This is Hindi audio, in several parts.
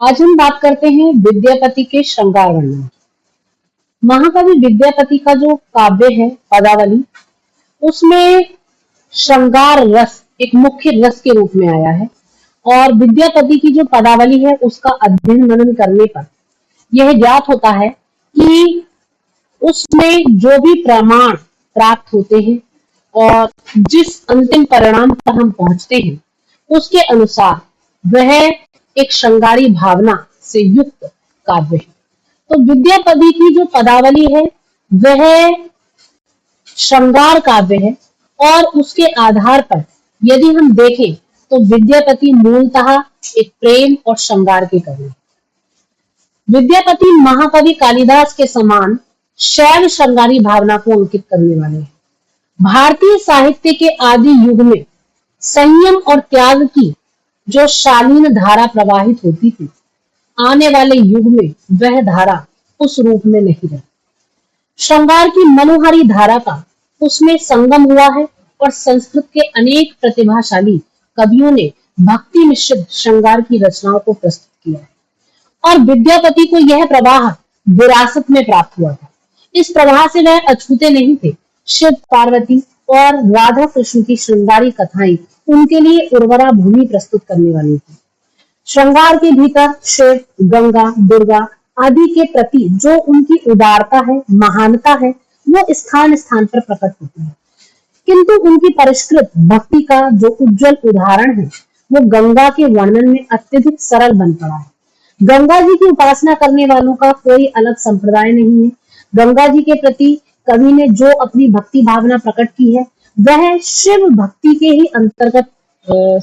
आज हम बात करते हैं विद्यापति के श्रृंगार वर्णन। महाकवि विद्यापति का जो काव्य है पदावली, उसमें श्रृंगार रस एक मुख्य रस के रूप में आया है। और विद्यापति की जो पदावली है उसका अध्ययन मनन करने पर यह ज्ञात होता है कि उसमें जो भी प्रमाण प्राप्त होते हैं और जिस अंतिम परिणाम पर हम पहुंचते हैं उसके अनुसार वह एक श्रृंगारी भावना से युक्त काव्य है। तो विद्यापति की जो पदावली है वह श्रृंगार काव्य है और उसके आधार पर यदि हम देखें तो विद्यापति मूलतः एक प्रेम और श्रृंगार के कवि हैं। विद्यापति महाकवि कालिदास के समान शैव श्रृंगारी भावना को अंकित करने वाले हैं। भारतीय साहित्य के आदि युग में संयम और त्याग की जो शालीन धारा प्रवाहित होती थी, आने वाले युग में वह धारा उस रूप में नहीं रही। श्रृंगार की मनोहारी धारा का उसमें संगम हुआ है और संस्कृत के अनेक प्रतिभाशाली कवियों ने भक्ति मिश्रित श्रृंगार की रचनाओं को प्रस्तुत किया है और विद्यापति को यह प्रवाह विरासत में प्राप्त हुआ था। इस प्रवाह से वह अछूते नहीं थे। शिव पार्वती और राधा कृष्ण की श्रृंगारी कथाएं उनके लिए उर्वरा भूमि प्रस्तुत करने वाली थी। श्रृंगार के भीतर शिव, गंगा, दुर्गा आदि के प्रति जो उनकी उदारता है, महानता है, वो स्थान स्थान पर प्रकट होती है। किंतु उनकी परिष्कृत भक्ति का जो उज्जवल उदाहरण है वो गंगा के वर्णन में अत्यधिक सरल बन पड़ा है। गंगा जी की उपासना करने वालों का कोई अलग संप्रदाय नहीं है। गंगा जी के प्रति कवि ने जो अपनी भक्ति भावना प्रकट की है वह शिव भक्ति के ही अंतर्गत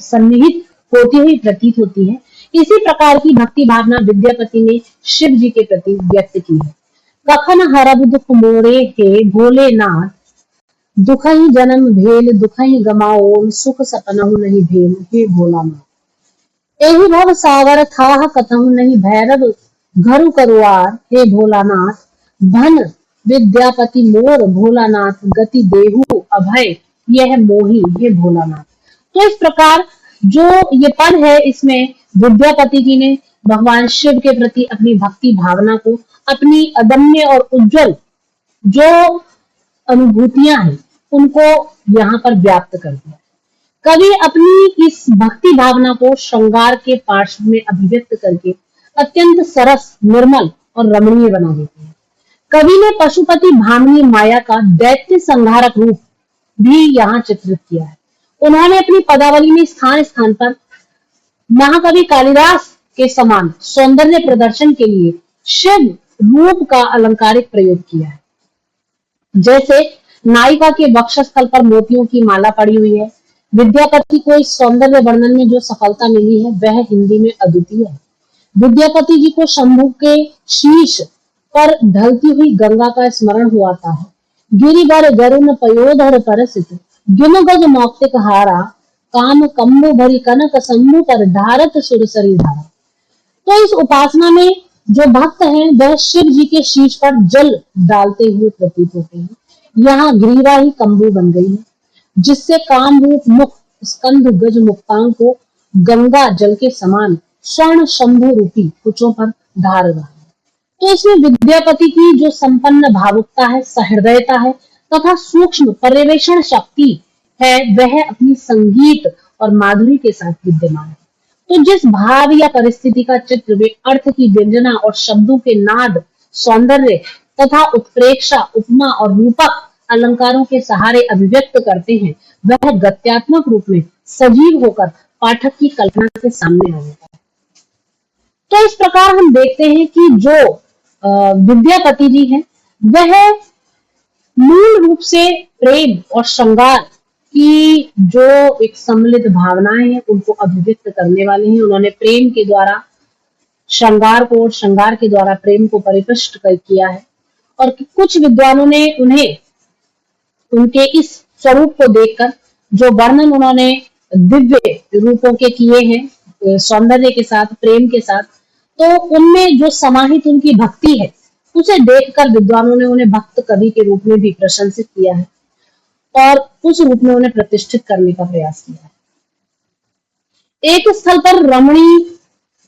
सन्निहित होती हुई प्रतीत होती है। इसी प्रकार की भक्ति भावना विद्यापति ने शिव जी के प्रति व्यक्त की है। कखन हरब दुख मोरे हे भोलेनाथ, दुखहि जन्म भेल दुखहि गमाओ, सुख सपनहु नहीं भेल हे भोलानाथ। एहि भव सागर थाह कतहु नहीं भैरव घरु करुआर, हे भोलानाथ। भन विद्यापति मोर भोलानाथ, गति देहु अभय यह मोही हे भोलानाथ। तो इस प्रकार जो ये पद है इसमें विद्यापति जी ने भगवान शिव के प्रति अपनी भक्ति भावना को, अपनी अदम्य और उज्जवल जो अनुभूतियां हैं उनको यहाँ पर व्याप्त कर दिया। कवि अपनी इस भक्ति भावना को श्रृंगार के पार्श्व में अभिव्यक्त करके अत्यंत सरस, निर्मल और रमणीय बना देते हैं। कवि ने पशुपति भामिनी माया का दैत्य संहारक रूप भी यहाँ चित्रित किया है। उन्होंने अपनी पदावली में स्थान स्थान पर महाकवि कालिदास के समान सौंदर्य प्रदर्शन के लिए शिव रूप का अलंकारिक प्रयोग किया है। जैसे नायिका के वक्षस्थल पर मोतियों की माला पड़ी हुई है। विद्यापति को इस सौंदर्य वर्णन में जो सफलता मिली है वह हिंदी में अद्वितीय है। विद्यापति जी को शंभु के शीश पर ढलती हुई गंगा का स्मरण हुआता है। गिरिवर गरुण पयोधर परसित, गिन गज मौक्तिक हारा, काम कम्बु भरी कनक शंभु पर ढारत सुरसरी धारा। तो इस उपासना में जो भक्त हैं वह शिव जी के शीश पर जल डालते हुए प्रतीत होते हैं। यहाँ ग्रीवा ही कम्बु बन गई है जिससे काम रूप मुख स्कंध गज मुक्तांग को गंगा जल के समान स्वर्ण शंभु रूपी कुचों पर धार रहा है। तो इसमें विद्यापति की जो संपन्न भावुकता है, सहृदयता है तथा सूक्ष्म पर्यवेक्षण शक्ति है वह अपनी संगीत और माधुरी के साथ विद्यमान है। तो जिस भाव या परिस्थिति का चित्र वे अर्थ की व्यंजना और शब्दों के नाद, सौंदर्य तथा उत्प्रेक्षा, उपमा और रूपक अलंकारों के सहारे अभिव्यक्त करते हैं वह गत्यात्मक रूप में सजीव होकर पाठक की कल्पना के सामने आ जाता है। तो इस प्रकार हम देखते हैं कि जो विद्यापति जी हैं वह मूल रूप से प्रेम और श्रृंगार की जो एक सम्मिलित भावनाएं हैं उनको अभिव्यक्त करने वाले हैं। उन्होंने प्रेम के द्वारा श्रृंगार को और श्रृंगार के द्वारा प्रेम को परिपुष्ट किया है। और कुछ विद्वानों ने उन्हें उनके इस स्वरूप को देखकर जो वर्णन उन्होंने दिव्य रूपों के किए हैं सौंदर्य के साथ, प्रेम के साथ, तो उनमें जो समाहित उनकी भक्ति है उसे देखकर विद्वानों ने उन्हें भक्त कवि के रूप में भी प्रशंसित किया है और उस रूप में उन्हें प्रतिष्ठित करने का प्रयास किया है। एक स्थल पर रमणी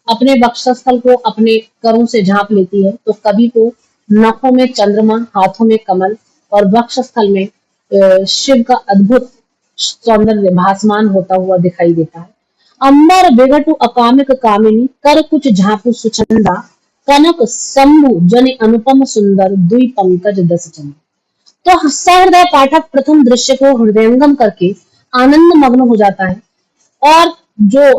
अपने वक्षस्थल को अपने करों से झांप लेती है तो कवि को नखों में चंद्रमा, हाथों में कमल और वक्षस्थल में शिव का अद्भुत सौंदर्य भासमान होता हुआ दिखाई देता है। अंबर बिघटु अकामिक कामिनी कर कुछ झांपु सुचंदा कनक शंभु जनि अनुपम सुंदर दुई पंकज दस चंद। तो सहृदय पाठक प्रथम दृश्य को हृदयंगम करके आनंद मग्न हो जाता है और जो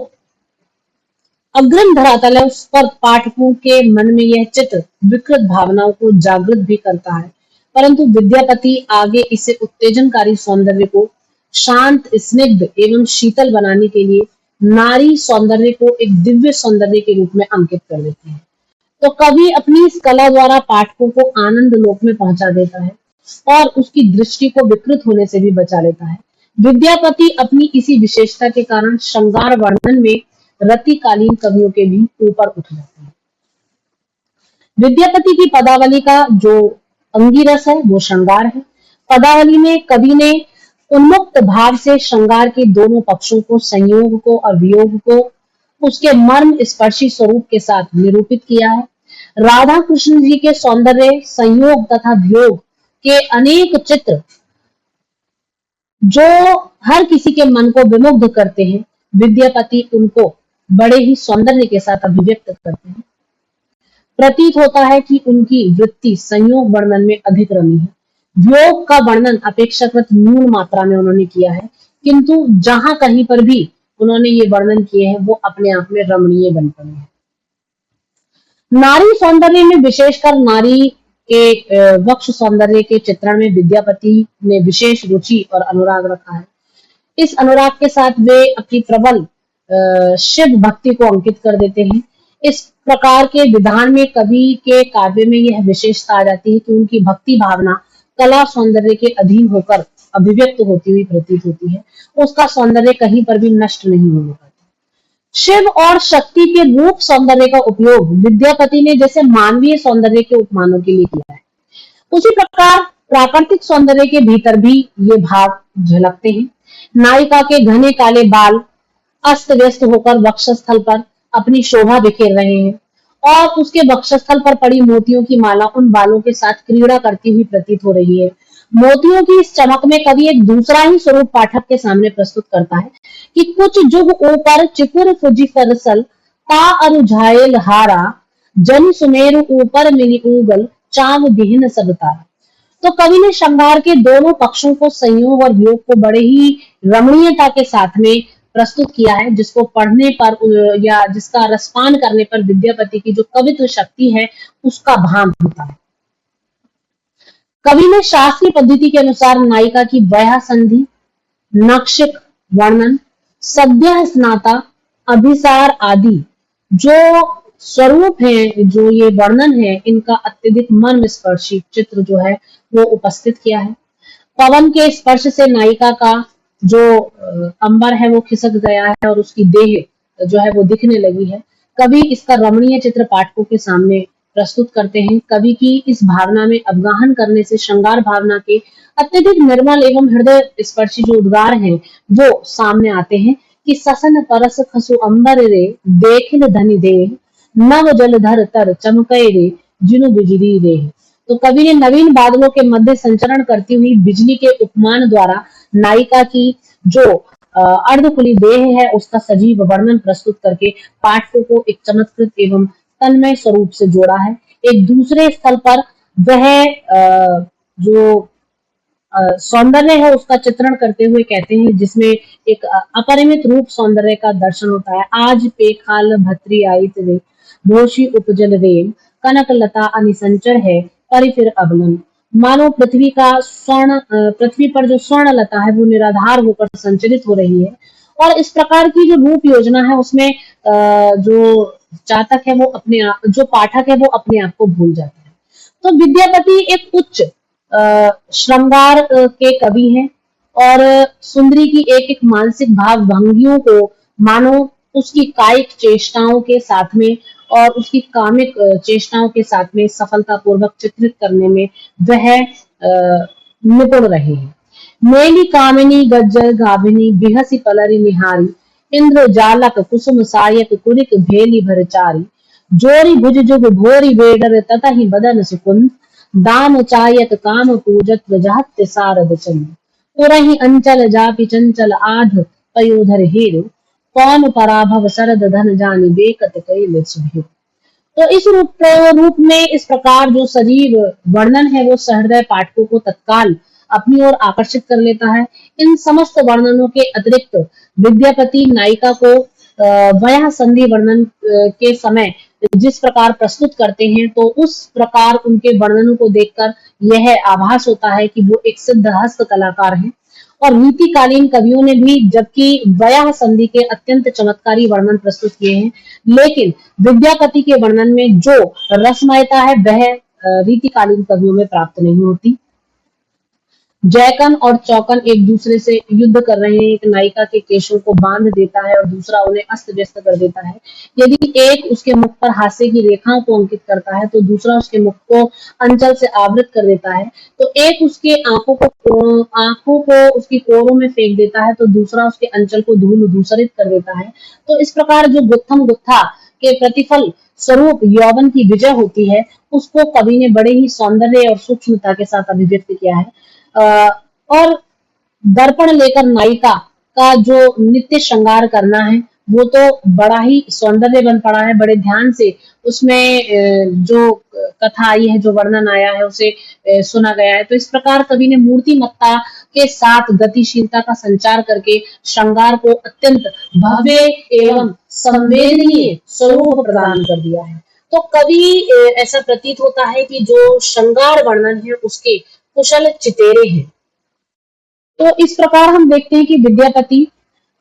अग्रिम धरातल है उस पर पाठकों के मन में यह चित्र विकृत भावनाओं को जागृत भी करता है, परंतु विद्यापति आगे इसे उत्तेजनकारी सौंदर्य को शांत, स्निग्ध एवं शीतल बनाने के लिए नारी सौंदर्य को एक दिव्य सौंदर्य के रूप में अंकित कर देते हैं। तो कवि अपनी इस कला द्वारा पाठकों को आनंद लोक में पहुंचा देता है और उसकी दृष्टि को विकृत होने से भी बचा लेता है। विद्यापति अपनी इसी विशेषता के कारण श्रृंगार वर्णन में रतिकालीन कवियों के भी ऊपर उठ जाते हैं। विद्यापति की पदावली का जो अंगिरस है वो श्रृंगार है। पदावली में कवि ने उन्मुक्त भाव से श्रृंगार के दोनों पक्षों को, संयोग को और वियोग को उसके मर्म स्पर्शी स्वरूप के साथ निरूपित किया है। राधा कृष्ण जी के सौंदर्य, संयोग तथा वियोग के अनेक चित्र जो हर किसी के मन को विमुग्ध करते हैं, विद्यापति उनको बड़े ही सौंदर्य के साथ अभिव्यक्त करते हैं। प्रतीत होता है कि उनकी वृत्ति संयोग वर्णन में अधिक रमी है। वियोग का वर्णन अपेक्षाकृत न्यून मात्रा में उन्होंने किया है, किंतु जहां कहीं पर भी उन्होंने ये वर्णन किए हैं वो अपने आप में रमणीय बन पड़े हैं। नारी सौंदर्य में विशेषकर नारी के वक्ष सौंदर्य के चित्रण में विद्यापति ने विशेष रुचि और अनुराग रखा है। इस अनुराग के साथ वे अपनी प्रबल शिव भक्ति को अंकित कर देते हैं। इस प्रकार के विधान में कवि के काव्य में यह विशेषता आ जाती है कि उनकी भक्ति भावना कला सौंदर्य के अधीन होकर अभिव्यक्त होती हुई प्रतीत होती है। उसका सौंदर्य कहीं पर भी नष्ट नहीं होने पाता। शिव और शक्ति के रूप सौंदर्य का उपयोग विद्यापति ने जैसे मानवीय सौंदर्य के उपमानों के लिए किया है, उसी प्रकार प्राकृतिक सौंदर्य के भीतर भी ये भाव झलकते हैं। नायिका के घने काले बाल अस्त व्यस्त होकर वक्षस्थल पर अपनी शोभा बिखेर रहे हैं और उसके वक्षस्थल पर पड़ी मोतियों की माला उन बालों के साथ क्रीड़ा करती हुई प्रतीत हो रही है। मोतियों की इस चमक में कवि एक दूसरा ही स्वरूप पाठक के सामने प्रस्तुत करता है कि कुछ जुग ऊपर चिकुर फुजी फरसल ता अरुझायल हारा जन सुमेरु ऊपर मिली उगल चाव बिहीन सब तारा। तो कवि ने श्रृंगार के दोनों पक्षों को, संयोग और वियोग को बड़े ही रमणीयता के साथ में प्रस्तुत किया है, जिसको पढ़ने पर या जिसका रसपान करने पर विद्यापति की जो कवित्व शक्ति है उसका भान होता है। कवि ने शास्त्रीय पद्धति के अनुसार नायिका की वयः संधि, नक्षिक वर्णन, सद्यः स्नाता, अभिसार आदि जो स्वरूप है, जो ये वर्णन है, इनका अत्यधिक मर्म स्पर्शी चित्र जो है वो उपस्थित किया है। पवन के स्पर्श से नायिका का जो अंबर है वो खिसक गया है और उसकी देह जो है वो दिखने लगी है। कवि इसका रमणीय चित्र पाठकों के सामने प्रस्तुत करते हैं। कवि की इस भावना में अवगाहन करने से श्रृंगार भावना के अत्यधिक निर्मल एवं हृदय स्पर्शी जो उद्गार हैं वो सामने आते हैं कि ससन परस खसु अंबर रे देखिन धनि दे नव जलधर तर चमके रे जिनु बिजली रे। तो कवि ने नवीन बादलों के मध्य संचरण करती हुई बिजली के उपमान द्वारा नायिका की जो अर्धखुली देह है उसका सजीव वर्णन प्रस्तुत करके पाठकों को एक चमत्कृत एवं तन्मय स्वरूप से जोड़ा है। एक दूसरे स्थल पर वह जो सौंदर्य है उसका चित्रण करते हुए कहते हैं, जिसमें एक अपरिमित रूप सौंदर्य का दर्शन होता है। आज पेखाल भत्री आयित रे भोशी उपजल रेम कनक लता अनिसंचर है परिफिर अबलन। मानो पृथ्वी पर जो स्वर्ण लता है वो निराधार होकर संचरित हो रही है और इस प्रकार की जो रूप योजना है उसमें जो चातक है वो अपने आप, जो पाठक है वो अपने आप को भूल जाता है। तो विद्यापति एक उच्च श्रृंगार के कवि हैं और सुंदरी की एक एक मानसिक भाव भंगियों को मानो उसकी कायिक चेष्टाओं के साथ में और उसकी कामिक चेष्टाओं के साथ में सफलतापूर्वक चित्रित करने में वह निपुण रहे हैं। मेली कामिनी गज्जल गाभिनी बिहसी पलरी निहारी इंद्र जालक कुसुम सायक कुलिक भेली भरचारी, जोरी भुज जुग भोरी बेडर ततहि बदन सुकुंद, दाम चायक काम पूजत जहत्य सारद चंद, पुरहि अंचल जापि चंचल आध पयोधर हेरु, कौन पराभव सरद धन जानि बेकत कैल सुहेरु। तो इस रूप में इस प्रकार जो सजीव वर्णन है वो सहृदय पाठकों को तत्काल अपनी ओर आकर्षित कर लेता है। इन समस्त वर्णनों के अतिरिक्त विद्यापति नायिका को वयः संधि वर्णन के समय जिस प्रकार प्रस्तुत करते हैं, तो उस प्रकार उनके वर्णनों को देखकर यह आभास होता है कि वो एक सिद्ध हस्त कलाकार हैं। और रीतिकालीन कवियों ने भी जबकि वयः संधि के अत्यंत चमत्कारी वर्णन प्रस्तुत किए हैं, लेकिन विद्यापति के वर्णन में जो रसमयता है वह रीतिकालीन कवियों में प्राप्त नहीं होती। जयकन और चौकन एक दूसरे से युद्ध कर रहे हैं, एक नायिका के केशों को बांध देता है और दूसरा उन्हें अस्त व्यस्त कर देता है। यदि एक उसके मुख पर हास्य की रेखाओं को अंकित करता है तो दूसरा उसके मुख को अंचल से आवृत कर देता है, तो एक उसके आंखों को उसकी कोरों में फेंक देता है तो दूसरा उसके अंचल को धूल दूसरित कर देता है। तो इस प्रकार जो गुत्थम गुत्था के प्रतिफल स्वरूप यौवन की विजय होती है, उसको कवि ने बड़े ही सौंदर्य और सूक्ष्मता के साथ अभिव्यक्त किया है। और दर्पण लेकर नायिका का जो नित्य श्रृंगार करना है वो तो बड़ा ही सौंदर्य बन पड़ा है। बड़े ध्यान से उसमें जो कथा आई है, जो वर्णन आया है, उसे सुना गया है। तो इस प्रकार कवि ने मूर्तिमत्ता के साथ गतिशीलता का संचार करके श्रृंगार को अत्यंत भव्य एवं संवेदनीय स्वरूप प्रदान कर दिया है। तो कवि ऐसा प्रतीत होता है कि जो श्रृंगार वर्णन है उसके कुशल चितेरे हैं। तो इस प्रकार हम देखते हैं कि विद्यापति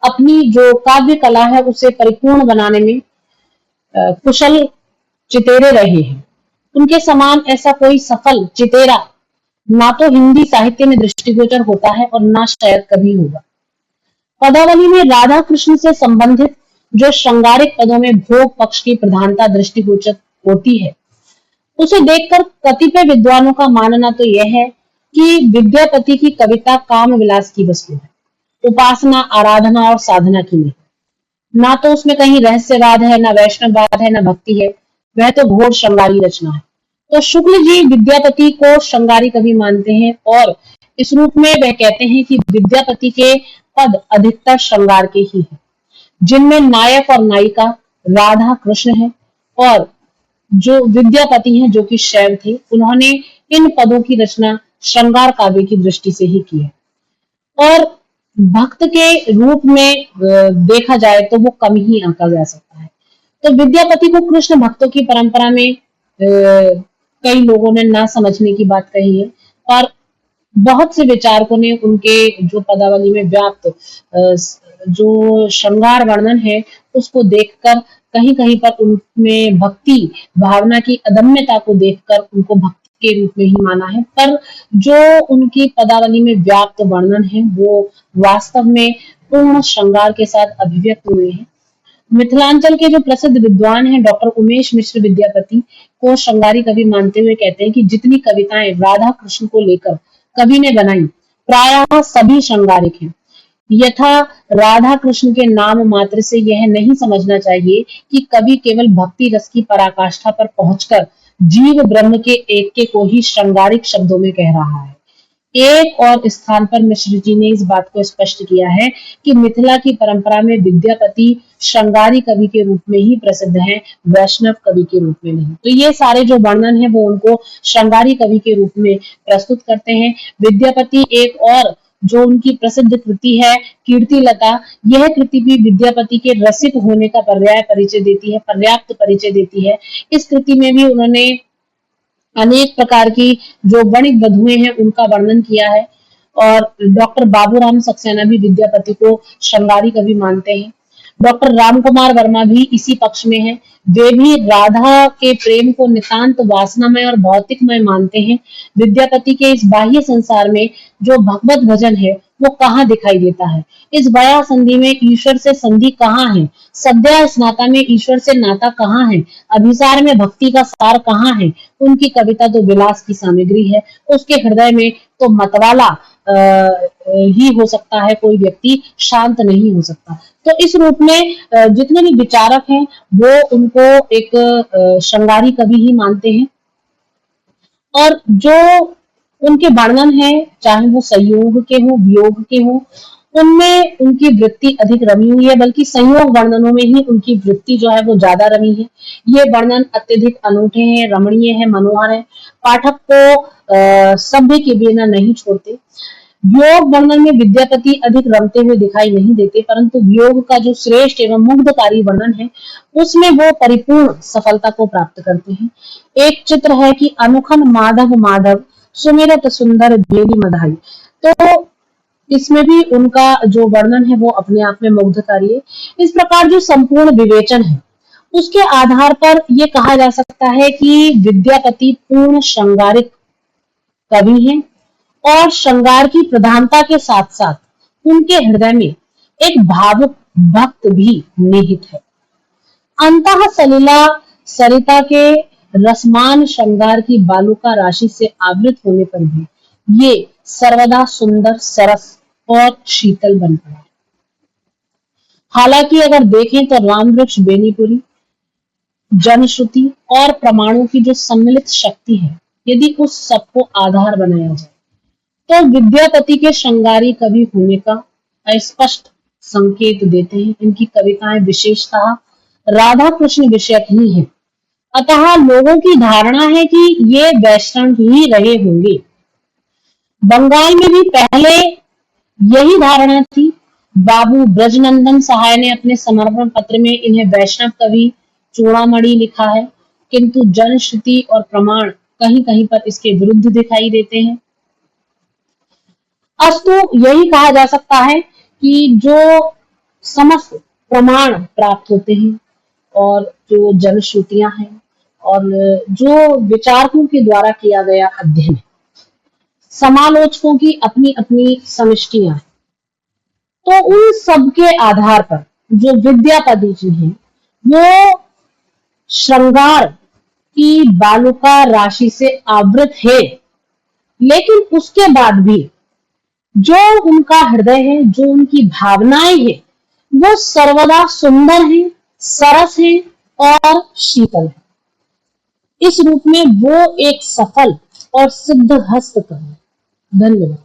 अपनी जो काव्य कला है उसे परिपूर्ण बनाने में कुशल चितेरे रहे हैं। उनके समान ऐसा कोई सफल चितेरा ना तो हिंदी साहित्य में दृष्टिगोचर होता है और ना शायद कभी होगा। पदावली में राधा कृष्ण से संबंधित जो श्रृंगारिक पदों में भोग पक्ष की प्रधानता दृष्टिगोचर होती है, उसे देखकर कतिपय विद्वानों का मानना तो यह है कि विद्यापति की कविता काम विलास की वस्तु है, उपासना, आराधना और साधना की नहीं। ना तो उसमें कहीं रहस्यवाद है, ना वैष्णववाद है, ना भक्ति है, वह तो घोर श्रृंगारी रचना है। तो शुक्ल जी विद्यापति को श्रृंगारी कवि मानते हैं और इस रूप में वह कहते हैं कि विद्यापति के पद अधिकतर श्रृंगार के ही हैं, जिनमें नायक और नायिका राधा कृष्ण है। और जो विद्यापति हैं जो कि शैव थे, उन्होंने इन पदों की रचना श्रृंगार काव्य की दृष्टि से ही की है। और भक्त के रूप में देखा जाए तो वो कम ही आंका जा सकता है। तो विद्यापति को कृष्ण भक्तों की परंपरा में कई लोगों ने ना समझने की बात कही है, पर बहुत से विचारकों ने उनके जो पदावली में व्याप्त जो श्रृंगार वर्णन है उसको देखकर कहीं कहीं पर उनमें भक्ति भावना की अदम्यता को देखकर उनको भक्ति के रूप में ही माना है। पर जो उनकी पदावली में व्याप्त वर्णन है वो वास्तव में पूर्ण श्रृंगार के साथ अभिव्यक्त हुए हैं। मिथिलांचल के जो प्रसिद्ध विद्वान हैं डॉक्टर उमेश मिश्र विद्यापति को श्रृंगारी कवि मानते हुए कहते हैं कि जितनी कविताएं राधा कृष्ण को लेकर कवि ने बनाई प्रायः सभी श्रृंगारिक हैं। यथा राधा कृष्ण के नाम मात्र से यह नहीं समझना चाहिए कि कवि केवल भक्ति रस की पराकाष्ठा पर पहुंचकर जीव ब्रह्म के ऐक्य को ही श्रृंगारिक शब्दों में कह रहा है। एक और स्थान पर मिश्र जी ने इस बात को स्पष्ट किया है कि मिथिला की परंपरा में विद्यापति श्रृंगारी कवि के रूप में ही प्रसिद्ध हैं, वैष्णव कवि के रूप में नहीं। तो ये सारे जो वर्णन है वो उनको श्रृंगारी कवि के रूप में प्रस्तुत करते हैं। विद्यापति एक और जो उनकी प्रसिद्ध कृति है कीर्तिलता, यह कृति भी विद्यापति के रसिक होने का पर्याप्त परिचय देती है। इस कृति में भी उन्होंने अनेक प्रकार की जो वणिक वधुएं हैं उनका वर्णन किया है। और डॉक्टर बाबूराम सक्सेना भी विद्यापति को श्रृंगारी कवि मानते हैं। डॉक्टर राम कुमार वर्मा भी इसी पक्ष में है। वे भी राधा के प्रेम को नितांत वासनामय और भौतिकमय मानते हैं। विद्यापति के इस बाह्य संसार में जो भगवत भजन है वो कहाँ दिखाई देता है? इस वयः संधि में ईश्वर से संधि कहाँ है? सद्या स्नाता में ईश्वर से नाता कहाँ है? अभिसार में भक्ति का सार कहाँ है? उनकी कविता तो विलास की सामग्री है, उसके हृदय में तो मतवाला ही हो सकता है, कोई व्यक्ति शांत नहीं हो सकता। तो इस रूप में जितने भी विचारक हैं वो उनको एक श्रृंगारी कवि ही मानते हैं। और जो उनके वर्णन है, चाहे वो संयोग के हो, वियोग के हो, उनमें उनकी वृत्ति अधिक रमी हुई है, बल्कि संयोग वर्णनों में ही उनकी वृत्ति जो है वो ज्यादा रमी है। ये वर्णन अत्यधिक अनूठे हैं, रमणीय है, मनोहर है, पाठक को सभ्य के बिना नहीं छोड़ते। वियोग वर्णन में विद्यापति अधिक रमते हुए दिखाई नहीं देते, परंतु वियोग का जो श्रेष्ठ एवं मुग्धकारी वर्णन है उसमें वो परिपूर्ण सफलता को प्राप्त करते हैं। एक चित्र है कि अनुखन माधव माधव सुमिरत सुंदर बेली मधाई। तो इसमें भी उनका जो वर्णन है वो अपने आप में मुग्धकारी है। इस प्रकार जो संपूर्ण विवेचन है उसके आधार पर ये कहा जा सकता है कि विद्यापति पूर्ण श्रृंगारिक कवि हैं और श्रृंगार की प्रधानता के साथ साथ उनके हृदय में एक भावुक भक्त भी निहित है। अंतः सलिला सरिता के रसमान श्रृंगार की बालुका राशि से आवृत होने पर भी ये सर्वदा सुंदर, सरस और शीतल बन पड़ा। हालांकि अगर देखें तो राम वृक्ष बेनीपुरी, जनश्रुति और प्रमाणों की जो सम्मिलित शक्ति है, यदि उस सबको आधार बनाया जाए तो विद्यापति के श्रृंगारी कवि होने का स्पष्ट संकेत देते हैं। इनकी कविताएं विशेषतः राधा कृष्ण विषयक ही हैं। अतः लोगों की धारणा है कि ये वैष्णव ही रहे होंगे। बंगाल में भी पहले यही धारणा थी। बाबू ब्रजनंदन सहाय ने अपने समर्पण पत्र में इन्हें वैष्णव कवि चूड़ामणि लिखा है, किंतु जनश्रुति और प्रमाण कहीं कहीं पर इसके विरुद्ध दिखाई देते हैं। अस्तु यही कहा जा सकता है कि जो समस्त प्रमाण प्राप्त होते हैं और जो जनश्रुतियां हैं और जो विचारकों के द्वारा किया गया अध्ययन, समालोचकों की अपनी अपनी समष्टियां, तो उन सब के आधार पर जो विद्यापति जी हैं वो श्रृंगार की बालुका राशि से आवृत है, लेकिन उसके बाद भी जो उनका हृदय है, जो उनकी भावनाएं हैं, वो सर्वदा सुंदर है, सरस है और शीतल है। इस रूप में वो एक सफल और सिद्ध हस्त कवि। धन्यवाद।